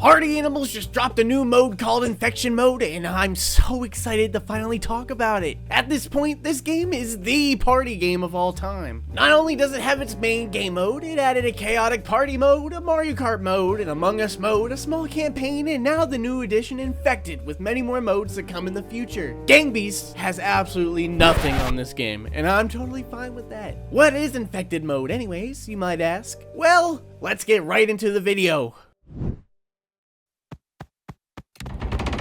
Party Animals just dropped a new mode called Infection Mode, and I'm so excited to finally talk about it. At this point, this game is the party game of all time. Not only does it have its main game mode, it added a chaotic party mode, a Mario Kart mode, an Among Us mode, a small campaign, and now the new edition Infected, with many more modes that come in the future. Gang Beasts has absolutely nothing on this game, and I'm totally fine with that. What is Infected mode anyways, you might ask? Well, let's get right into the video.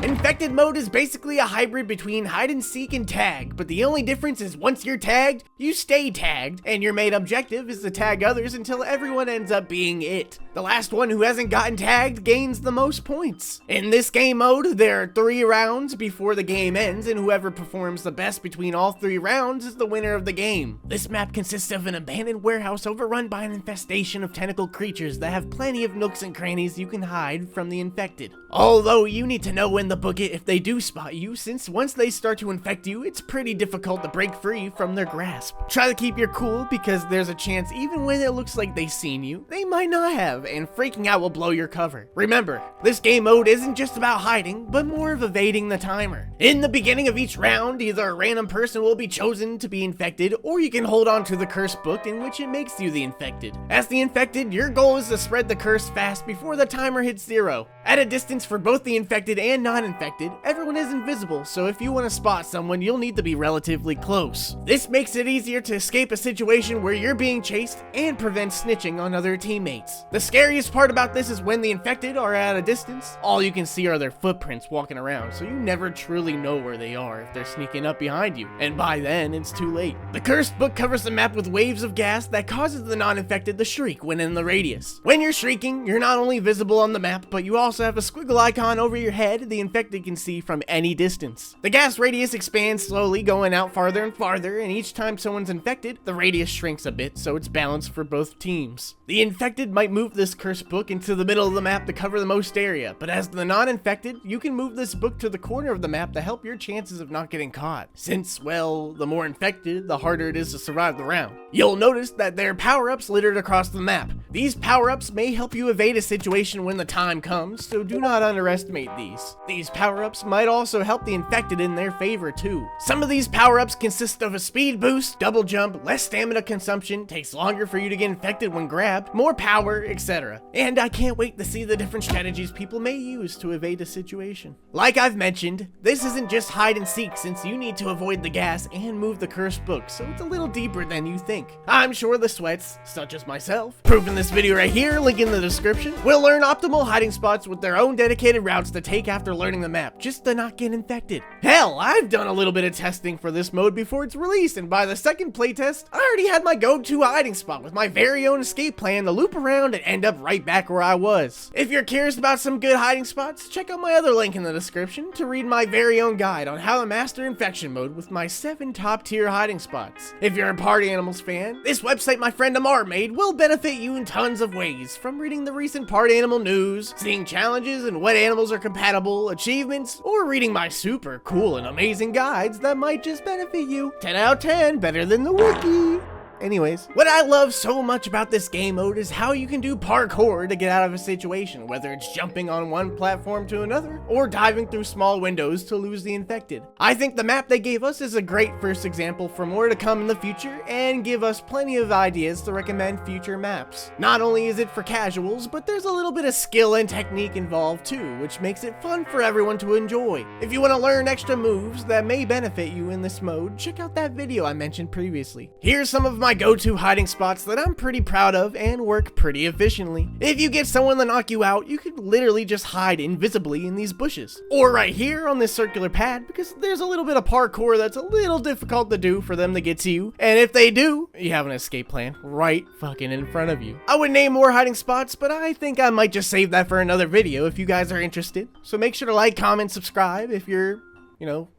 Infected mode is basically a hybrid between hide and seek and tag, but the only difference is once you're tagged, you stay tagged, and your main objective is to tag others until everyone ends up being it. The last one who hasn't gotten tagged gains the most points. In this game mode, there are 3 rounds before the game ends, and whoever performs the best between all 3 rounds is the winner of the game. This map consists of an abandoned warehouse overrun by an infestation of tentacle creatures that have plenty of nooks and crannies you can hide from the infected. Although you need to know when to book it if they do spot you, since once they start to infect you, it's pretty difficult to break free from their grasp. Try to keep your cool, because there's a chance even when it looks like they've seen you, they might not have, and freaking out will blow your cover. Remember, this game mode isn't just about hiding, but more of evading the timer. In the beginning of each round, either a random person will be chosen to be infected, or you can hold on to the curse book in which it makes you the infected. As the infected, your goal is to spread the curse fast before the timer hits 0. At a distance for both the infected and non-infected, everyone is invisible, so if you want to spot someone, you'll need to be relatively close. This makes it easier to escape a situation where you're being chased and prevents snitching on other teammates. The scariest part about this is when the infected are at a distance, all you can see are their footprints walking around, so you never truly know where they are if they're sneaking up behind you, and by then, it's too late. The cursed book covers the map with waves of gas that causes the non-infected to shriek when in the radius. When you're shrieking, you're not only visible on the map, but you also have a squiggle icon over your head the infected can see from any distance. The gas radius expands slowly, going out farther and farther, and each time someone's infected, the radius shrinks a bit so it's balanced for both teams. The infected might move this cursed book into the middle of the map to cover the most area, but as the non-infected, you can move this book to the corner of the map to help your chances of not getting caught. Since, well, the more infected, the harder it is to survive the round. You'll notice that there are power-ups littered across the map. These power-ups may help you evade a situation when the time comes, so do not underestimate these. These power-ups might also help the infected in their favor too. Some of these power-ups consist of a speed boost, double jump, less stamina consumption, takes longer for you to get infected when grabbed, more power, etc. And I can't wait to see the different strategies people may use to evade a situation. Like I've mentioned, this isn't just hide and seek, since you need to avoid the gas and move the cursed book, so it's a little deeper than you think. I'm sure the sweats, such as myself, proved in this video right here, link in the description, will learn optimal hiding spots with their own dedicated routes to take after learning the map, just to not get infected. Hell, I've done a little bit of testing for this mode before it's released, and by the second playtest, I already had my go-to hiding spot with my very own escape plan to loop around and end up right back where I was. If you're curious about some good hiding spots, check out my other link in the description to read my very own guide on how to master infection mode with my 7 top-tier hiding spots. If you're a Party Animals fan, this website my friend Amar made will benefit you in tons of ways, from reading the recent Party Animal news, seeing challenges and what animals are compatible, achievements, or reading my super cool and amazing guides that might just benefit you. 10 out of 10, better than the wiki. Anyways, what I love so much about this game mode is how you can do parkour to get out of a situation, whether it's jumping on one platform to another, or diving through small windows to lose the infected. I think the map they gave us is a great first example for more to come in the future, and give us plenty of ideas to recommend future maps. Not only is it for casuals, but there's a little bit of skill and technique involved too, which makes it fun for everyone to enjoy. If you want to learn extra moves that may benefit you in this mode, check out that video I mentioned previously. Here's some of my go-to hiding spots that I'm pretty proud of and work pretty efficiently. If you get someone to knock you out, you could literally just hide invisibly in these bushes. Or right here on this circular pad, because there's a little bit of parkour that's a little difficult to do for them to get to you. And if they do, you have an escape plan right fucking in front of you. I would name more hiding spots, but I think I might just save that for another video if you guys are interested. So make sure to like, comment, subscribe if you're,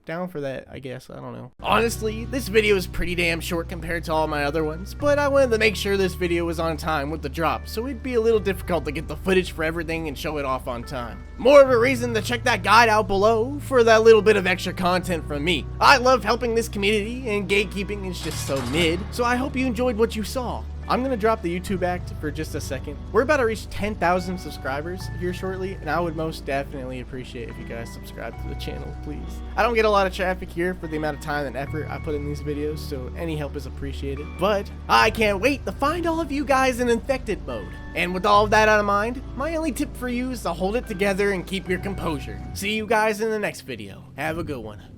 down for that, I guess. I don't know. Honestly, this video is pretty damn short compared to all my other ones, but I wanted to make sure this video was on time with the drop, so it'd be a little difficult to get the footage for everything and show it off on time. More of a reason to check that guide out below for that little bit of extra content from me. I love helping this community, and gatekeeping is just so mid, so I hope you enjoyed what you saw. I'm gonna drop the YouTube act for just a second. We're about to reach 10,000 subscribers here shortly, and I would most definitely appreciate if you guys subscribe to the channel, please. I don't get a lot of traffic here for the amount of time and effort I put in these videos, so any help is appreciated. But I can't wait to find all of you guys in infected mode. And with all of that out of mind, my only tip for you is to hold it together and keep your composure. See you guys in the next video. Have a good one.